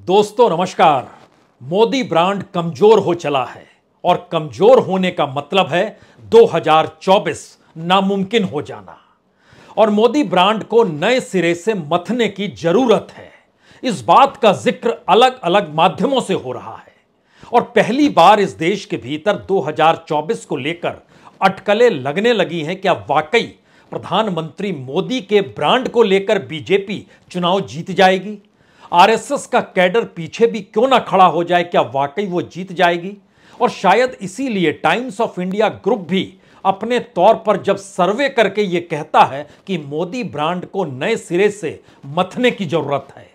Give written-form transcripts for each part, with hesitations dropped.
दोस्तों नमस्कार। मोदी ब्रांड कमजोर हो चला है और कमजोर होने का मतलब है 2024 नामुमकिन हो जाना और मोदी ब्रांड को नए सिरे से मथने की जरूरत है। इस बात का जिक्र अलग अलग माध्यमों से हो रहा है और पहली बार इस देश के भीतर 2024 को लेकर अटकलें लगने लगी हैं। क्या वाकई प्रधानमंत्री मोदी के ब्रांड को लेकर बीजेपी चुनाव जीत जाएगी? आरएसएस का कैडर पीछे भी क्यों ना खड़ा हो जाए, क्या वाकई वो जीत जाएगी? और शायद इसीलिए टाइम्स ऑफ इंडिया ग्रुप भी अपने तौर पर जब सर्वे करके ये कहता है कि मोदी ब्रांड को नए सिरे से मथने की जरूरत है।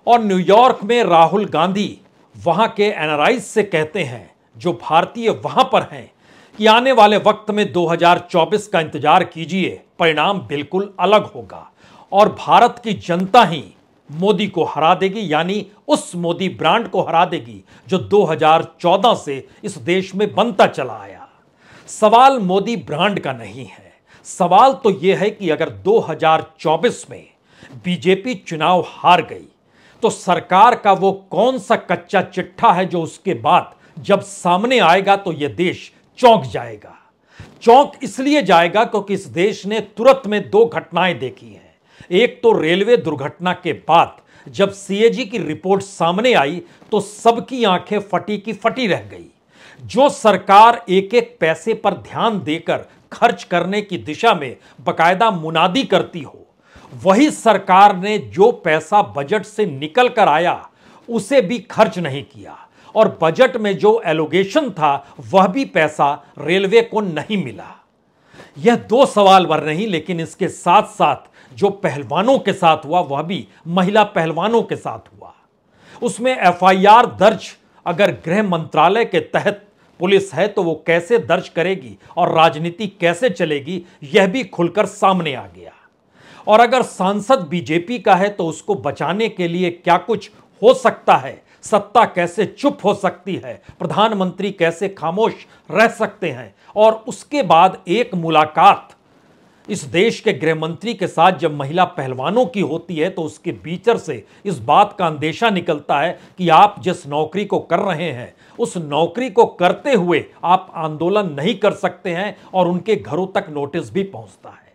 और न्यूयॉर्क में राहुल गांधी वहां के एनआरआईज से कहते हैं, जो भारतीय वहां पर हैं, कि आने वाले वक्त में 2024 का इंतजार कीजिए, परिणाम बिल्कुल अलग होगा और भारत की जनता ही मोदी को हरा देगी, यानी उस मोदी ब्रांड को हरा देगी जो 2014 से इस देश में बनता चला आया। सवाल मोदी ब्रांड का नहीं है, सवाल तो यह है कि अगर 2024 में बीजेपी चुनाव हार गई तो सरकार का वो कौन सा कच्चा चिट्ठा है जो उसके बाद जब सामने आएगा तो यह देश चौंक जाएगा। चौंक इसलिए जाएगा क्योंकि इस देश ने तुरंत में दो घटनाएं देखी हैं। एक तो रेलवे दुर्घटना के बाद जब सीएजी की रिपोर्ट सामने आई तो सबकी आंखें फटी की फटी रह गई। जो सरकार एक एक पैसे पर ध्यान देकर खर्च करने की दिशा में बकायदा मुनादी करती हो, वही सरकार ने जो पैसा बजट से निकल कर आया उसे भी खर्च नहीं किया और बजट में जो एलोकेशन था वह भी पैसा रेलवे को नहीं मिला। यह दो सवाल भर नहीं, लेकिन इसके साथ साथ जो पहलवानों के साथ हुआ वह भी महिला पहलवानों के साथ हुआ। उसमें एफआईआर दर्ज अगर गृह मंत्रालय के तहत पुलिस है तो वो कैसे दर्ज करेगी और राजनीति कैसे चलेगी, यह भी खुलकर सामने आ गया। और अगर सांसद बीजेपी का है तो उसको बचाने के लिए क्या कुछ हो सकता है, सत्ता कैसे चुप हो सकती है, प्रधानमंत्री कैसे खामोश रह सकते हैं। और उसके बाद एक मुलाकात इस देश के गृह मंत्री के साथ जब महिला पहलवानों की होती है तो उसके भीतर से इस बात का अंदेशा निकलता है कि आप जिस नौकरी को कर रहे हैं उस नौकरी को करते हुए आप आंदोलन नहीं कर सकते हैं और उनके घरों तक नोटिस भी पहुंचता है।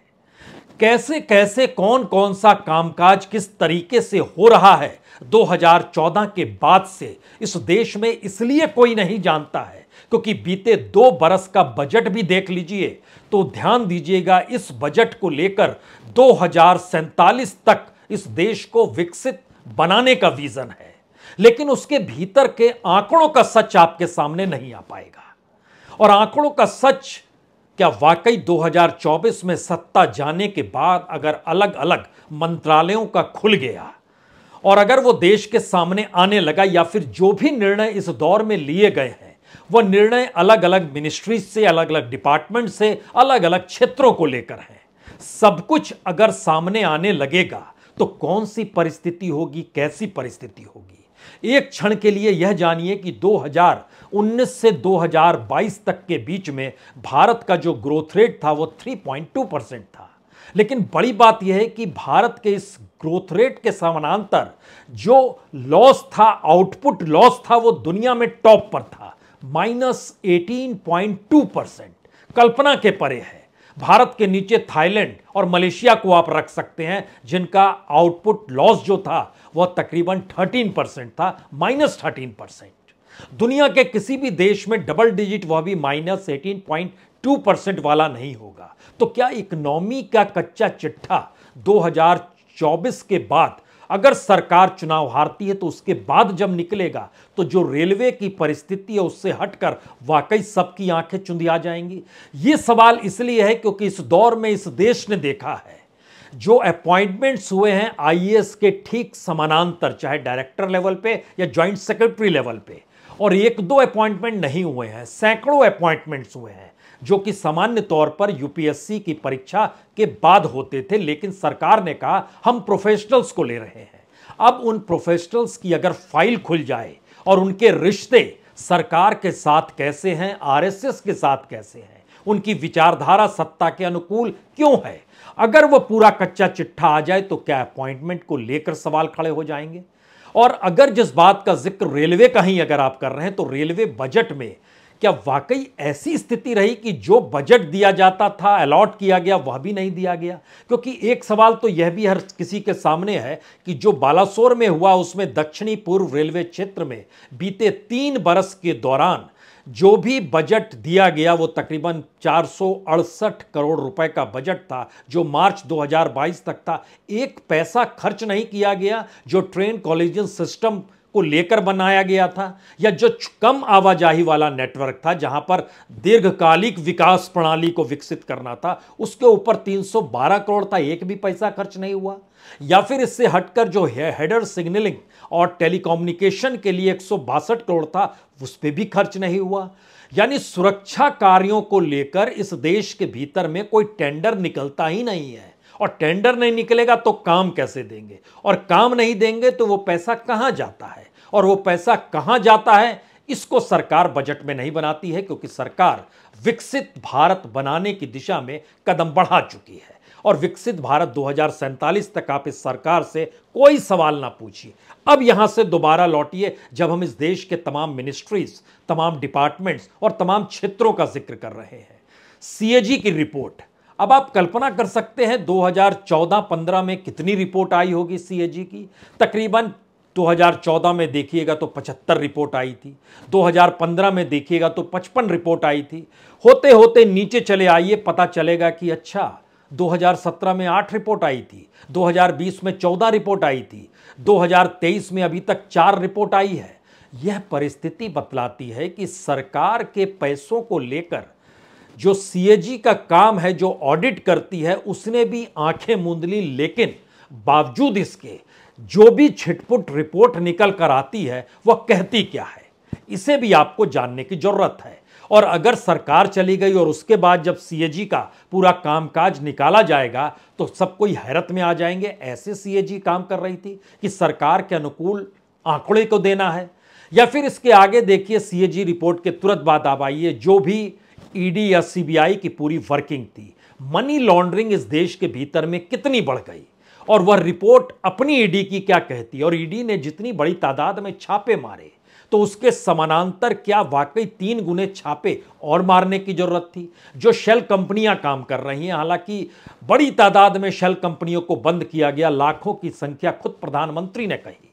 कैसे कैसे कौन कौन सा कामकाज किस तरीके से हो रहा है 2014 के बाद से इस देश में, इसलिए कोई नहीं जानता है क्योंकि बीते 2 बरस का बजट भी देख लीजिए तो ध्यान दीजिएगा, इस बजट को लेकर 2047 तक इस देश को विकसित बनाने का विजन है, लेकिन उसके भीतर के आंकड़ों का सच आपके सामने नहीं आ पाएगा। और आंकड़ों का सच क्या वाकई 2024 में सत्ता जाने के बाद अगर अलग अलग मंत्रालयों का खुल गया और अगर वो देश के सामने आने लगा, या फिर जो भी निर्णय इस दौर में लिए गए हैं वह निर्णय अलग अलग मिनिस्ट्री से, अलग अलग डिपार्टमेंट से, अलग अलग क्षेत्रों को लेकर है, सब कुछ अगर सामने आने लगेगा तो कौन सी परिस्थिति होगी, कैसी परिस्थिति होगी। एक क्षण के लिए यह जानिए कि 2019 से 2022 तक के बीच में भारत का जो ग्रोथ रेट था वो 3.2% था, लेकिन बड़ी बात यह है कि भारत के इस ग्रोथ रेट के समानांतर जो लॉस था, आउटपुट लॉस था, वो दुनिया में टॉप पर था, -18.2%। कल्पना के परे है। भारत के नीचे थाईलैंड और मलेशिया को आप रख सकते हैं जिनका आउटपुट लॉस जो था वह तकरीबन 13% था, -13%। दुनिया के किसी भी देश में डबल डिजिट, वह भी -18.2% वाला नहीं होगा। तो क्या इकोनॉमी का कच्चा चिट्ठा 2024 के बाद अगर सरकार चुनाव हारती है तो उसके बाद जब निकलेगा तो जो रेलवे की परिस्थिति है उससे हटकर वाकई सबकी आंखें चुंधिया जाएंगी? ये सवाल इसलिए है क्योंकि इस दौर में इस देश ने देखा है जो अपॉइंटमेंट्स हुए हैं आईएएस के ठीक समानांतर, चाहे डायरेक्टर लेवल पे या ज्वाइंट सेक्रेटरी लेवल पे, और 1-2 अपॉइंटमेंट नहीं हुए हैं, सैकड़ों अपॉइंटमेंट्स हुए हैं जो कि सामान्य तौर पर यूपीएससी की परीक्षा के बाद होते थे, लेकिन सरकार ने कहा हम प्रोफेशनल्स को ले रहे हैं। अब उन प्रोफेशनल्स की अगर फाइल खुल जाए और उनके रिश्ते सरकार के साथ कैसे हैं, आरएसएस के साथ कैसे हैं, उनकी विचारधारा सत्ता के अनुकूल क्यों है, अगर वो पूरा कच्चा चिट्ठा आ जाए तो क्या अपॉइंटमेंट को लेकर सवाल खड़े हो जाएंगे। और अगर जिस बात का जिक्र रेलवे का ही अगर आप कर रहे हैं तो रेलवे बजट में क्या वाकई ऐसी स्थिति रही कि जो बजट दिया जाता था, अलॉट किया गया, वह भी नहीं दिया गया? क्योंकि एक सवाल तो यह भी हर किसी के सामने है कि जो बालासोर में हुआ उसमें दक्षिणी पूर्व रेलवे क्षेत्र में बीते 3 बरस के दौरान जो भी बजट दिया गया वो तकरीबन 468 करोड़ रुपए का बजट था, जो मार्च 2022 तक था। एक पैसा खर्च नहीं किया गया जो ट्रेन कॉलेजियन सिस्टम को लेकर बनाया गया था, या जो कम आवाजाही वाला नेटवर्क था जहां पर दीर्घकालिक विकास प्रणाली को विकसित करना था, उसके ऊपर 312 करोड़ था, एक भी पैसा खर्च नहीं हुआ। या फिर इससे हटकर जो हेडर सिग्नलिंग और टेलीकम्युनिकेशन के लिए 162 करोड़ था, उस पर भी खर्च नहीं हुआ। यानी सुरक्षा कार्यों को लेकर इस देश के भीतर में कोई टेंडर निकलता ही नहीं है, और टेंडर नहीं निकलेगा तो काम कैसे देंगे, और काम नहीं देंगे तो वो पैसा कहां जाता है, और वो पैसा कहां जाता है इसको सरकार बजट में नहीं बनाती है, क्योंकि सरकार विकसित भारत बनाने की दिशा में कदम बढ़ा चुकी है। और विकसित भारत 2047 तक आप इस सरकार से कोई सवाल ना पूछिए। अब यहां से दोबारा लौटिए जब हम इस देश के तमाम मिनिस्ट्रीज, तमाम डिपार्टमेंट्स और तमाम क्षेत्रों का जिक्र कर रहे हैं। सीएजी की रिपोर्ट, अब आप कल्पना कर सकते हैं 2014-15 में कितनी रिपोर्ट आई होगी सीएजी की। तकरीबन 2014 में देखिएगा तो 75 रिपोर्ट आई थी, 2015 में देखिएगा तो 55 रिपोर्ट आई थी। होते होते नीचे चले आइए, पता चलेगा कि अच्छा 2017 में 8 रिपोर्ट आई थी, 2020 में 14 रिपोर्ट आई थी, 2023 में अभी तक 4 रिपोर्ट आई है। यह परिस्थिति बतलाती है कि सरकार के पैसों को लेकर जो सीएजी का काम है, जो ऑडिट करती है, उसने भी आंखें मूंद ली। लेकिन बावजूद इसके जो भी छिटपुट रिपोर्ट निकल कर आती है वह कहती क्या है, इसे भी आपको जानने की जरूरत है। और अगर सरकार चली गई और उसके बाद जब सीएजी का पूरा कामकाज निकाला जाएगा तो सब कोई हैरत में आ जाएंगे, ऐसे सीएजी काम कर रही थी कि सरकार के अनुकूल आंकड़े को देना है। या फिर इसके आगे देखिए, सीएजी रिपोर्ट के तुरंत बाद आप आइए, जो भी ईडी या सीबीआई की पूरी वर्किंग थी, मनी लॉन्ड्रिंग इस देश के भीतर में कितनी बढ़ गई, और वह रिपोर्ट अपनी ईडी की क्या कहती है। और ईडी ने जितनी बड़ी तादाद में छापे मारे तो उसके समानांतर क्या वाकई 3 गुने छापे और मारने की जरूरत थी। जो शेल कंपनियां काम कर रही हैं, हालांकि बड़ी तादाद में शेल कंपनियों को बंद किया गया, लाखों की संख्या खुद प्रधानमंत्री ने कही,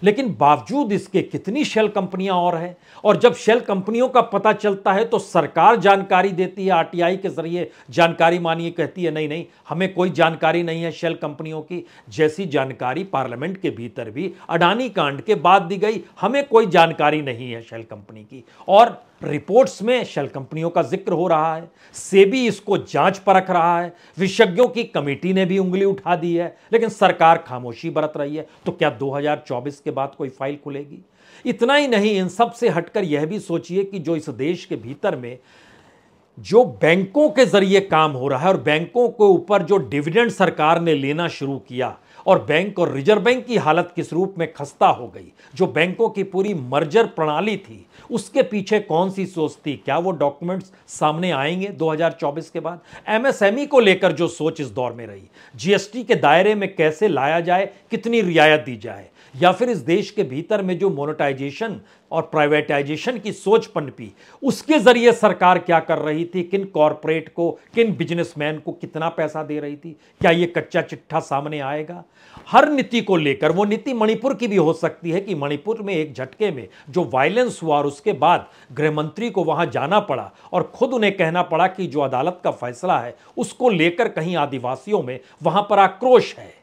लेकिन बावजूद इसके कितनी शेल कंपनियां और हैं। और जब शेल कंपनियों का पता चलता है तो सरकार जानकारी देती है, आरटीआई के जरिए जानकारी मानिए, कहती है नहीं नहीं हमें कोई जानकारी नहीं है शेल कंपनियों की। जैसी जानकारी पार्लियामेंट के भीतर भी अडानी कांड के बाद दी गई, हमें कोई जानकारी नहीं है शेल कंपनी की, और रिपोर्ट्स में शेल कंपनियों का जिक्र हो रहा है। सेबी इसको जांच परख रहा है, विशेषज्ञों की कमेटी ने भी उंगली उठा दी है, लेकिन सरकार खामोशी बरत रही है। तो क्या 2024 के बाद कोई फाइल खुलेगी? इतना ही नहीं, इन सब से हटकर यह भी सोचिए कि जो इस देश के भीतर में जो बैंकों के जरिए काम हो रहा है, और बैंकों के ऊपर जो डिविडेंड सरकार ने लेना शुरू किया, और बैंक और रिजर्व बैंक की हालत किस रूप में खस्ता हो गई, जो बैंकों की पूरी मर्जर प्रणाली थी, उसके पीछे कौन सी सोच थी? क्या वो डॉक्यूमेंट्स सामने आएंगे 2024 के बाद? एमएसएमई को लेकर जो सोच इस दौर में रही, जीएसटी के दायरे में कैसे लाया जाए, कितनी रियायत दी जाए, या फिर इस देश के भीतर में जो मोनेटाइजेशन और प्राइवेटाइजेशन की सोच पनपी, उसके जरिए सरकार क्या कर रही थी, किन कॉरपोरेट को, किन बिजनेसमैन को कितना पैसा दे रही थी, क्या ये कच्चा चिट्ठा सामने आएगा? हर नीति को लेकर, वो नीति मणिपुर की भी हो सकती है कि मणिपुर में एक झटके में जो वायलेंस हुआ और उसके बाद गृह मंत्री को वहां जाना पड़ा और खुद उन्हें कहना पड़ा कि जो अदालत का फैसला है उसको लेकर कहीं आदिवासियों में वहां पर आक्रोश है।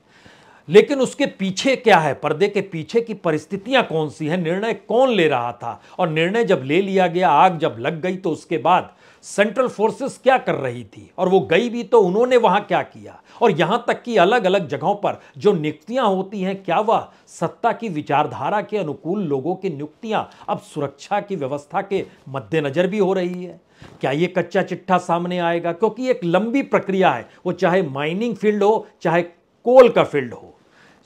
लेकिन उसके पीछे क्या है, पर्दे के पीछे की परिस्थितियां कौन सी हैं, निर्णय कौन ले रहा था, और निर्णय जब ले लिया गया, आग जब लग गई तो उसके बाद सेंट्रल फोर्सेस क्या कर रही थी, और वो गई भी तो उन्होंने वहां क्या किया, और यहां तक कि अलग अलग जगहों पर जो नियुक्तियां होती हैं, क्या वह सत्ता की विचारधारा के अनुकूल लोगों की नियुक्तियां अब सुरक्षा की व्यवस्था के मद्देनजर भी हो रही है? क्या ये कच्चा चिट्ठा सामने आएगा? क्योंकि एक लंबी प्रक्रिया है, वो चाहे माइनिंग फील्ड हो, चाहे कोल का फील्ड हो,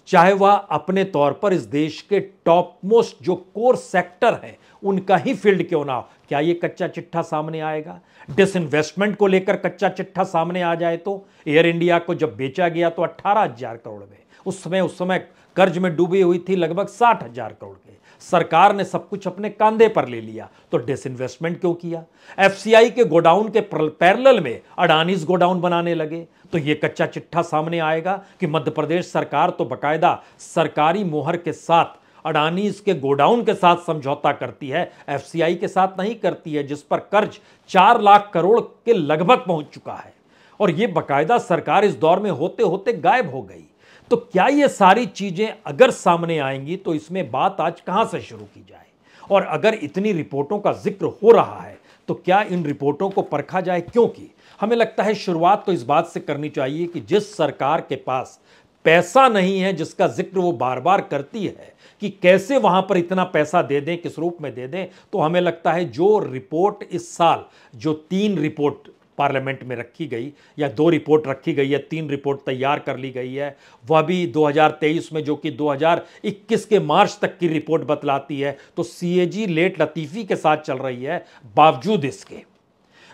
चाहे वह अपने तौर पर इस देश के टॉप मोस्ट जो कोर सेक्टर है उनका ही फील्ड क्यों ना हो, क्या यह कच्चा चिट्ठा सामने आएगा? डिसइन्वेस्टमेंट को लेकर कच्चा चिट्ठा सामने आ जाए तो एयर इंडिया को जब बेचा गया तो 18,000 करोड़ में, उस समय कर्ज में डूबी हुई थी लगभग 60,000 करोड़ के। सरकार ने सब कुछ अपने कंधे पर ले लिया, तो डिसइन्वेस्टमेंट क्यों किया? एफसीआई के गोडाउन के पैरेलल में अडानीज गोडाउन बनाने लगे, तो यह कच्चा चिट्ठा सामने आएगा कि मध्य प्रदेश सरकार तो बकायदा सरकारी मोहर के साथ अडानीज के गोडाउन के साथ समझौता करती है, एफसीआई के साथ नहीं करती है, जिस पर कर्ज 4 लाख करोड़ के लगभग पहुंच चुका है। और यह बकायदा सरकार इस दौर में होते होते गायब हो गई। तो क्या ये सारी चीजें अगर सामने आएंगी तो इसमें बात आज कहां से शुरू की जाए? और अगर इतनी रिपोर्टों का जिक्र हो रहा है तो क्या इन रिपोर्टों को परखा जाए? क्योंकि हमें लगता है शुरुआत तो इस बात से करनी चाहिए कि जिस सरकार के पास पैसा नहीं है, जिसका जिक्र वो बार बार करती है कि कैसे वहां पर इतना पैसा दे दें, किस रूप में दे दें, तो हमें लगता है जो रिपोर्ट इस साल, जो 3 रिपोर्ट पार्लियामेंट में रखी गई या 2 रिपोर्ट रखी गई है, 3 रिपोर्ट तैयार कर ली गई है, वह भी 2023 में, जो कि 2021 के मार्च तक की रिपोर्ट बतलाती है, तो सीएजी लेट लतीफी के साथ चल रही है।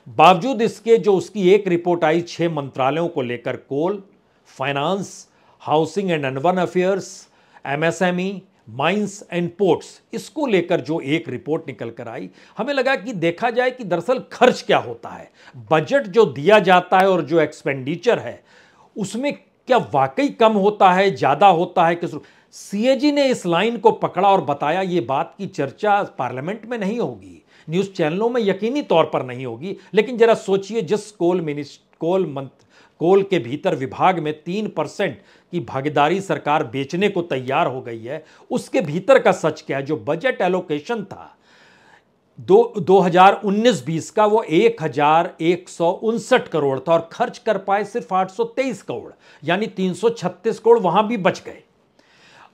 बावजूद इसके जो उसकी एक रिपोर्ट आई 6 मंत्रालयों को लेकर, coal, finance, housing and urban affairs, MSME, mines and ports, इसको लेकर जो एक रिपोर्ट निकल कर आई, हमें लगा कि देखा जाए कि दरअसल खर्च क्या होता है, बजट जो दिया जाता है और जो एक्सपेंडिचर है उसमें क्या वाकई कम होता है, ज्यादा होता है, किस? सीएजी ने इस लाइन को पकड़ा और बताया ये बात की चर्चा पार्लियामेंट में नहीं होगी, न्यूज चैनलों में यकीनी तौर पर नहीं होगी, लेकिन जरा सोचिए, जिस कोल के भीतर विभाग में 3% की भागीदारी सरकार बेचने को तैयार हो गई है, उसके भीतर का सच क्या है? जो बजट एलोकेशन था 2019-20 का, वो 1,159 करोड़ था और खर्च कर पाए सिर्फ 823 करोड़, यानी 336 करोड़ वहां भी बच गए।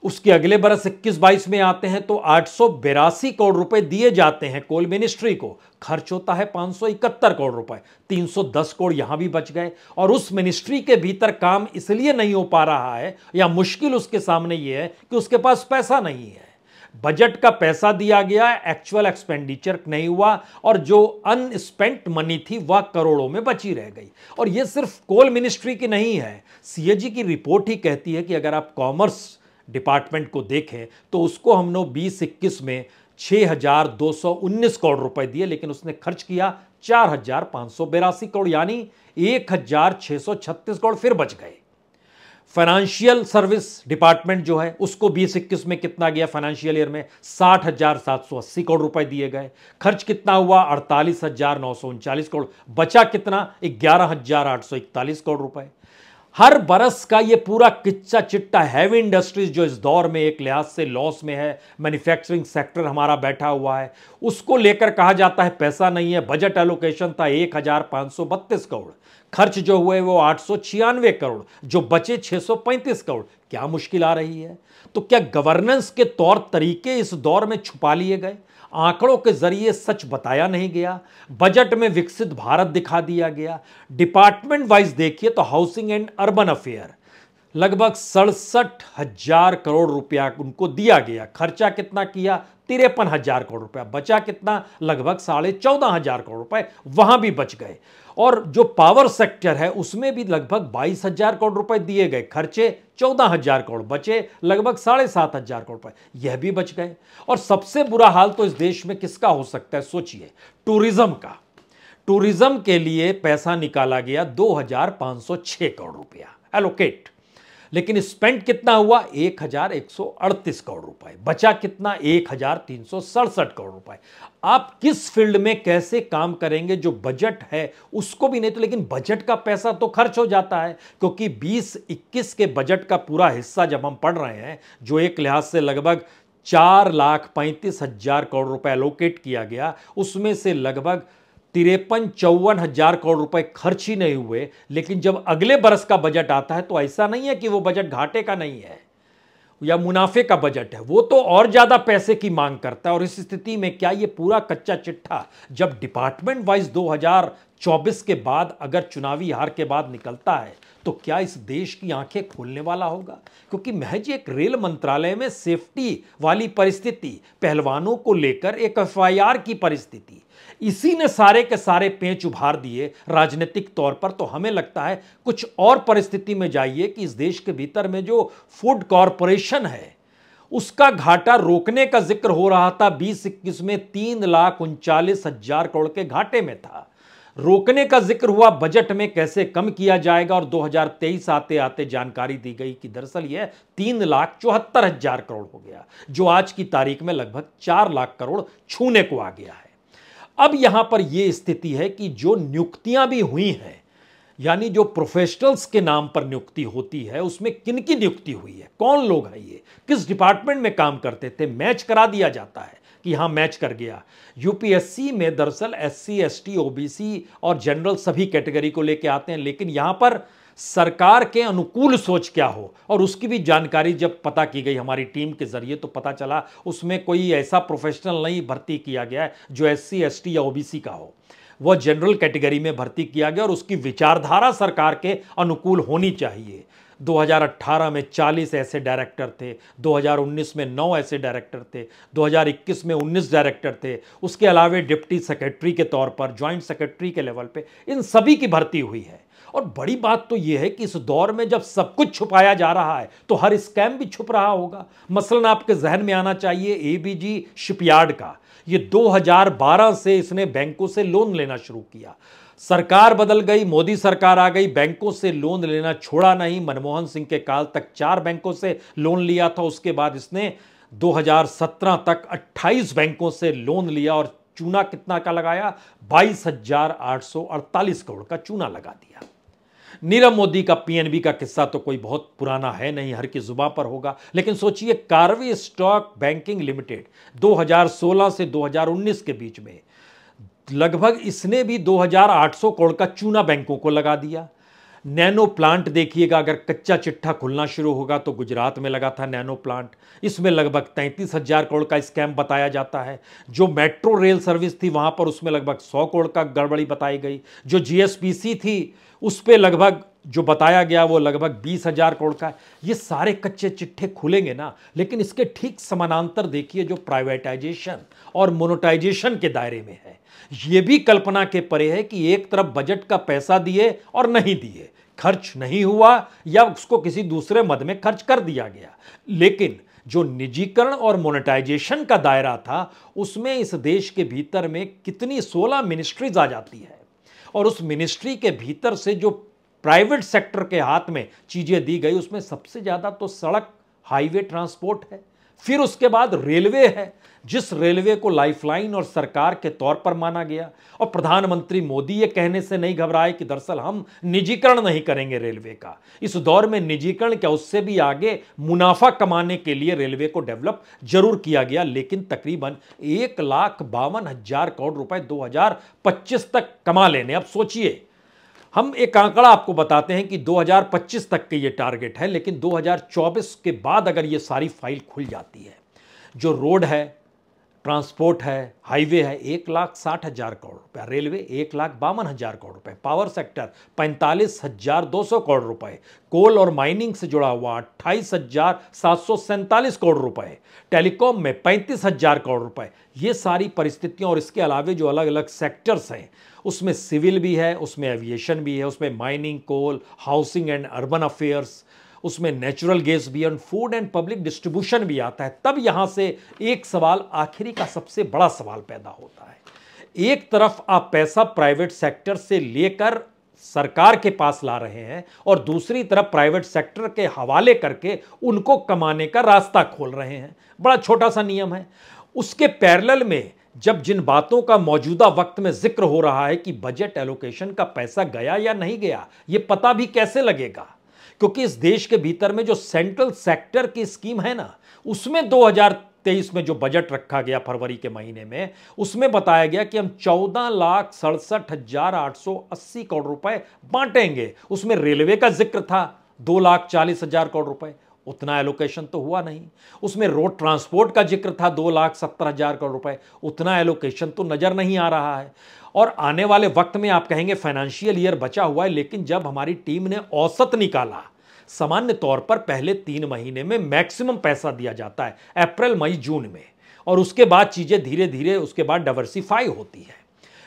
उसके अगले बरस 21-22 में आते हैं तो 882 करोड़ रुपए दिए जाते हैं कोल मिनिस्ट्री को, खर्च होता है 571 करोड़ रुपए, 310 करोड़ यहां भी बच गए। और उस मिनिस्ट्री के भीतर काम इसलिए नहीं हो पा रहा है, या मुश्किल उसके सामने यह है कि उसके पास पैसा नहीं है। बजट का पैसा दिया गया, एक्चुअल एक्सपेंडिचर नहीं हुआ, और जो अनस्पेंट मनी थी वह करोड़ों में बची रह गई। और यह सिर्फ कोल मिनिस्ट्री की नहीं है, सीएजी की रिपोर्ट ही कहती है कि अगर आप कॉमर्स डिपार्टमेंट को देखें तो उसको हमने 2021 में 6,219 करोड़ रुपए दिए, लेकिन उसने खर्च किया 4,582 करोड़, यानी 1,636 करोड़ फिर बच गए। फाइनेंशियल सर्विस डिपार्टमेंट जो है उसको 2021 में कितना गया? फाइनेंशियल ईयर में 60,780 करोड़ रुपए दिए गए, खर्च कितना हुआ? 48,939 करोड़, बचा कितना? 11,841 करोड़ रुपए। हर बरस का ये पूरा किच्चा चिट्टा हैवी इंडस्ट्रीज जो इस दौर में एक लिहाज से लॉस में है, मैन्युफैक्चरिंग सेक्टर हमारा बैठा हुआ है, उसको लेकर कहा जाता है पैसा नहीं है। बजट एलोकेशन था 1,532 करोड़, खर्च जो हुए वो 896 करोड़, जो बचे 635 करोड़। क्या मुश्किल आ रही है? तो क्या गवर्नेंस के तौर तरीके इस दौर में छुपा लिए गए? आंकड़ों के जरिए सच बताया नहीं गया? बजट में विकसित भारत दिखा दिया गया? डिपार्टमेंट वाइज देखिए तो हाउसिंग एंड अर्बन अफेयर लगभग 67,000 करोड़ रुपया उनको दिया गया, खर्चा कितना किया? 53,000 करोड़ रुपया, बचा कितना? लगभग 14,500 करोड़ रुपए वहां भी बच गए। और जो पावर सेक्टर है उसमें भी लगभग 22,000 करोड़ रुपए दिए गए, खर्चे 14,000 करोड़, बचे लगभग 7,500 करोड़ रुपए, यह भी बच गए। और सबसे बुरा हाल तो इस देश में किसका हो सकता है? सोचिए, टूरिज्म का। टूरिज्म के लिए पैसा निकाला गया 2,506 करोड़ रुपया एलोकेट, लेकिन स्पेंड कितना हुआ? 1,138 करोड़ रुपए, बचा कितना? 1,367 करोड़ रुपए। आप किस फील्ड में कैसे काम करेंगे? जो बजट है उसको भी नहीं तो, लेकिन बजट का पैसा तो खर्च हो जाता है, क्योंकि 2021 के बजट का पूरा हिस्सा जब हम पढ़ रहे हैं, जो एक लिहाज से लगभग 4,35,000 करोड़ रुपए एलोकेट किया गया, उसमें से लगभग 53-54,000 करोड़ रुपए खर्च ही नहीं हुए। लेकिन जब अगले बरस का बजट आता है तो ऐसा नहीं है कि वो बजट घाटे का नहीं है या मुनाफे का बजट है, वो तो और ज्यादा पैसे की मांग करता है। और इस स्थिति में क्या ये पूरा कच्चा चिट्ठा जब डिपार्टमेंट वाइज 2024 के बाद, अगर चुनावी हार के बाद निकलता है, तो क्या इस देश की आंखें खोलने वाला होगा? क्योंकि महज एक रेल मंत्रालय में सेफ्टी वाली परिस्थिति, पहलवानों को लेकर एक एफआईआर की परिस्थिति, इसी ने सारे के सारे पेंच उभार दिए राजनीतिक तौर पर। तो हमें लगता है कुछ और परिस्थिति में जाइए कि इस देश के भीतर में जो फूड कॉरपोरेशन है उसका घाटा रोकने का जिक्र हो रहा था 2021 में 3,39,000 करोड़ के घाटे में था। रोकने का जिक्र हुआ बजट में कैसे कम किया जाएगा, और 2023 आते आते जानकारी दी गई कि दरअसल यह 3,74,000 करोड़ हो गया, जो आज की तारीख में लगभग 4 लाख करोड़ छूने को आ गया है। अब यहां पर यह स्थिति है कि जो नियुक्तियां भी हुई हैं, यानी जो प्रोफेशनल्स के नाम पर नियुक्ति होती है, उसमें किन की नियुक्ति हुई है, कौन लोग हैं, ये किस डिपार्टमेंट में काम करते थे, मैच करा दिया जाता है कि यहां मैच कर गया। यूपीएससी में दरअसल एससी, एसटी, ओबीसी और जनरल सभी कैटेगरी को लेके आते हैं, लेकिन यहां पर सरकार के अनुकूल सोच क्या हो, और उसकी भी जानकारी जब पता की गई हमारी टीम के जरिए तो पता चला उसमें कोई ऐसा प्रोफेशनल नहीं भर्ती किया गया है जो एससी, एसटी या ओबीसी का हो। वह जनरल कैटेगरी में भर्ती किया गया और उसकी विचारधारा सरकार के अनुकूल होनी चाहिए। 2018 में 40 ऐसे डायरेक्टर थे, 2019 में 9 ऐसे डायरेक्टर थे, 2021 में 19 डायरेक्टर थे, उसके अलावा डिप्टी सेक्रेटरी के तौर पर, ज्वाइंट सेक्रेटरी के लेवल पे इन सभी की भर्ती हुई है। और बड़ी बात तो यह है कि इस दौर में जब सब कुछ छुपाया जा रहा है तो हर स्कैम भी छुप रहा होगा। मसलन आपके जहन में आना चाहिए एबीजी शिपयार्ड का। ये 2012 से इसने बैंकों से लोन लेना शुरू किया। सरकार बदल गई, मोदी सरकार आ गई, बैंकों से लोन लेना छोड़ा नहीं। मनमोहन सिंह के काल तक 4 बैंकों से लोन लिया था, उसके बाद इसने 2017 तक 28 बैंकों से लोन लिया और चूना कितना का लगाया, 22,848 करोड़ का चूना लगा दिया। नीरव मोदी का पीएनबी का किस्सा तो कोई बहुत पुराना है नहीं, हर की जुबान पर होगा, लेकिन सोचिए कार्वी स्टॉक बैंकिंग लिमिटेड 2016 से 2019 के बीच में लगभग इसने भी 2,800 करोड़ का चूना बैंकों को लगा दिया। नैनो प्लांट देखिएगा, अगर कच्चा चिट्ठा खुलना शुरू होगा तो गुजरात में लगा था नैनो प्लांट, इसमें लगभग 33,000 करोड़ का स्कैम बताया जाता है। जो मेट्रो रेल सर्विस थी वहां पर उसमें लगभग 100 करोड़ का गड़बड़ी बताई गई। जो जीएसपीसी थी उस पर लगभग जो बताया गया वो लगभग 20,000 करोड़ का है। ये सारे कच्चे चिट्ठे खुलेंगे ना, लेकिन इसके ठीक समानांतर देखिए जो प्राइवेटाइजेशन और मोनेटाइजेशन के दायरे में है, ये भी कल्पना के परे है कि एक तरफ बजट का पैसा दिए और नहीं दिए, खर्च नहीं हुआ या उसको किसी दूसरे मद में खर्च कर दिया गया। लेकिन जो निजीकरण और मोनेटाइजेशन का दायरा था उसमें इस देश के भीतर में कितनी 16 मिनिस्ट्रीज आ जाती है, और उस मिनिस्ट्री के भीतर से जो प्राइवेट सेक्टर के हाथ में चीजें दी गई उसमें सबसे ज्यादा तो सड़क, हाईवे ट्रांसपोर्ट है, फिर उसके बाद रेलवे है, जिस रेलवे को लाइफलाइन और सरकार के तौर पर माना गया। और प्रधानमंत्री मोदी ये कहने से नहीं घबराए कि दरअसल हम निजीकरण नहीं करेंगे रेलवे का। इस दौर में निजीकरण क्या, उससे भी आगे मुनाफा कमाने के लिए रेलवे को डेवलप जरूर किया गया, लेकिन तकरीबन 1,52,000 करोड़ रुपए 2025 तक कमा लेने। अब सोचिए, हम एक आंकड़ा आपको बताते हैं कि 2025 तक के ये टारगेट है, लेकिन 2024 के बाद अगर ये सारी फाइल खुल जाती है, जो रोड है, ट्रांसपोर्ट है, हाईवे है 1,60,000 करोड़ रुपए, रेलवे 1,52,000 करोड़ रुपए, पावर सेक्टर 45,200 करोड़ रुपए, कोल और माइनिंग से जुड़ा हुआ 28,747 करोड़ रुपए, टेलीकॉम में 35,000 करोड़ रुपए। ये सारी परिस्थितियां और इसके अलावे जो अलग अलग सेक्टर्स हैं उसमें सिविल भी है, उसमें एविएशन भी है, उसमें mining, coal, housing and urban affairs, उसमें नेचुरल गैस भी है, फूड एंड पब्लिक डिस्ट्रीब्यूशन भी आता है। तब यहां से एक सवाल, आखिरी का सबसे बड़ा सवाल पैदा होता है। एक तरफ आप पैसा प्राइवेट सेक्टर से लेकर सरकार के पास ला रहे हैं और दूसरी तरफ प्राइवेट सेक्टर के हवाले करके उनको कमाने का रास्ता खोल रहे हैं। बड़ा छोटा सा नियम है। उसके पैरेलल में जब जिन बातों का मौजूदा वक्त में जिक्र हो रहा है कि बजट एलोकेशन का पैसा गया या नहीं गया, यह पता भी कैसे लगेगा, क्योंकि इस देश के भीतर में जो सेंट्रल सेक्टर की स्कीम है ना, उसमें 2023 में जो बजट रखा गया फरवरी के महीने में, उसमें बताया गया कि हम 14,67,880 करोड़ रुपए बांटेंगे। उसमें रेलवे का जिक्र था 2,40,000 करोड़ रुपए, उतना एलोकेशन तो हुआ नहीं। उसमें रोड ट्रांसपोर्ट का जिक्र था 2,70,000 करोड़ रुपए, उतना एलोकेशन तो नजर नहीं आ रहा है। और आने वाले वक्त में आप कहेंगे फाइनेंशियल ईयर बचा हुआ है, लेकिन जब हमारी टीम ने औसत निकाला, सामान्य तौर पर पहले 3 महीने में मैक्सिमम पैसा दिया जाता है, अप्रैल, मई, जून में, और उसके बाद चीजें धीरे धीरे उसके बाद डाइवर्सिफाई होती है।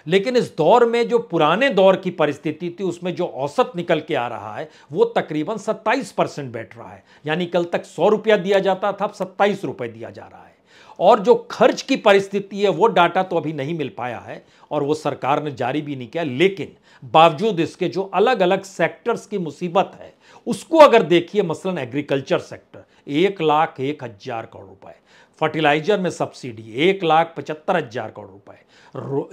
लेकिन इस दौर में जो पुराने दौर की परिस्थिति थी उसमें जो औसत निकल के आ रहा है वो तकरीबन 27% बैठ रहा है। यानी कल तक 100 रुपया दिया जाता था, अब 27 रुपये दिया जा रहा है। और जो खर्च की परिस्थिति है वो डाटा तो अभी नहीं मिल पाया है और वो सरकार ने जारी भी नहीं किया, लेकिन बावजूद इसके जो अलग अलग सेक्टर्स की मुसीबत है उसको अगर देखिए, मसलन एग्रीकल्चर सेक्टर 1,01,000 करोड़ रुपए, फर्टिलाइजर में सब्सिडी 1,75,000 करोड़ रुपए,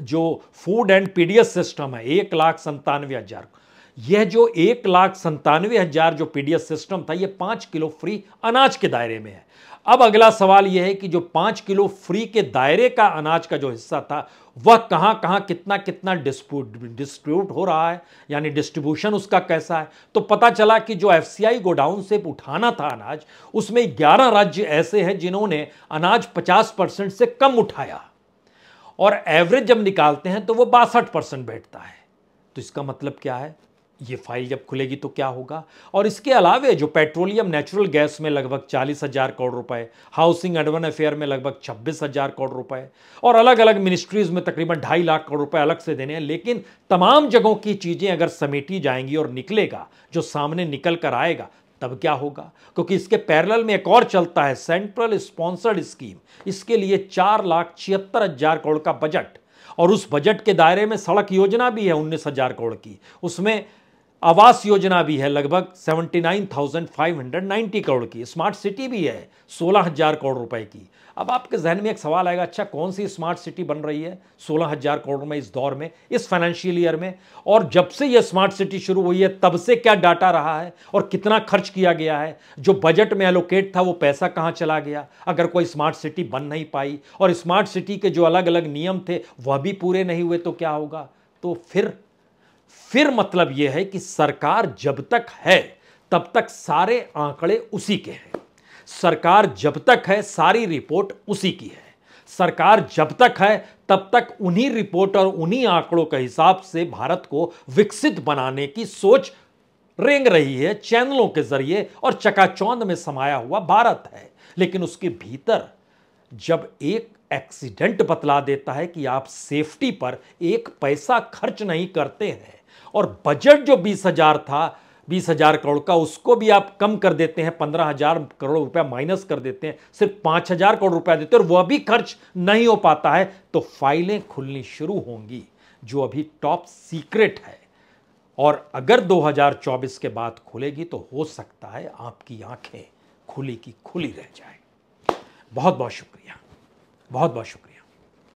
जो फूड एंड पीडीएस सिस्टम है 1,97,000, यह जो 1,97,000 जो पीडीएस सिस्टम था ये 5 किलो फ्री अनाज के दायरे में है। अब अगला सवाल यह है कि जो 5 किलो फ्री के दायरे का अनाज का जो हिस्सा था वह कहां कहां कितना कितना डिस्ट्रीब्यूट हो रहा है, यानी डिस्ट्रीब्यूशन उसका कैसा है। तो पता चला कि जो एफसीआई गोडाउन से उठाना था अनाज, उसमें 11 राज्य ऐसे हैं जिन्होंने अनाज 50% से कम उठाया और एवरेज जब निकालते हैं तो वो 62% बैठता है। तो इसका मतलब क्या है, ये फाइल जब खुलेगी तो क्या होगा। और इसके अलावे जो पेट्रोलियम नेचुरल गैस में लगभग 40,000 करोड़ रुपए, हाउसिंग अर्बन अफेयर में लगभग 26,000 करोड़ रुपए और अलग अलग मिनिस्ट्रीज में तकरीबन 2.5 लाख करोड़ रुपए अलग से देने हैं। लेकिन तमाम जगहों की चीजें अगर समेटी जाएंगी और निकलेगा जो सामने निकल कर आएगा तब क्या होगा, क्योंकि इसके पैरेलल में एक और चलता है सेंट्रल स्पॉन्सर्ड स्कीम। इसके लिए 4,76,000 करोड़ का बजट और उस बजट के दायरे में सड़क योजना भी है 19,000 करोड़ की, उसमें आवास योजना भी है लगभग 79,590 करोड़ की, स्मार्ट सिटी भी है 16,000 करोड़ रुपए की। अब आपके जहन में एक सवाल आएगा, अच्छा कौन सी स्मार्ट सिटी बन रही है 16,000 करोड़ में इस दौर में, इस फाइनेंशियल ईयर में, और जब से यह स्मार्ट सिटी शुरू हुई है तब से क्या डाटा रहा है और कितना खर्च किया गया है, जो बजट में एलोकेट था वो पैसा कहां चला गया। अगर कोई स्मार्ट सिटी बन नहीं पाई और स्मार्ट सिटी के जो अलग अलग नियम थे वह भी पूरे नहीं हुए तो क्या होगा। तो फिर मतलब यह है कि सरकार जब तक है तब तक सारे आंकड़े उसी के हैं, सरकार जब तक है सारी रिपोर्ट उसी की है, सरकार जब तक है तब तक उन्हीं रिपोर्ट और उन्हीं आंकड़ों के हिसाब से भारत को विकसित बनाने की सोच रेंग रही है चैनलों के जरिए और चकाचौंध में समाया हुआ भारत है। लेकिन उसके भीतर जब एक एक्सीडेंट बतला देता है कि आप सेफ्टी पर एक पैसा खर्च नहीं करते हैं और बजट जो 20,000 था 20,000 करोड़ का उसको भी आप कम कर देते हैं, 15,000 करोड़ रुपया माइनस कर देते हैं, सिर्फ 5,000 करोड़ रुपया देते हैं और वह भी खर्च नहीं हो पाता है, तो फाइलें खुलनी शुरू होंगी जो अभी टॉप सीक्रेट है। और अगर 2024 के बाद खुलेगी तो हो सकता है आपकी आंखें खुली की खुली रह जाए। बहुत बहुत शुक्रिया, बहुत बहुत शुक्रिया।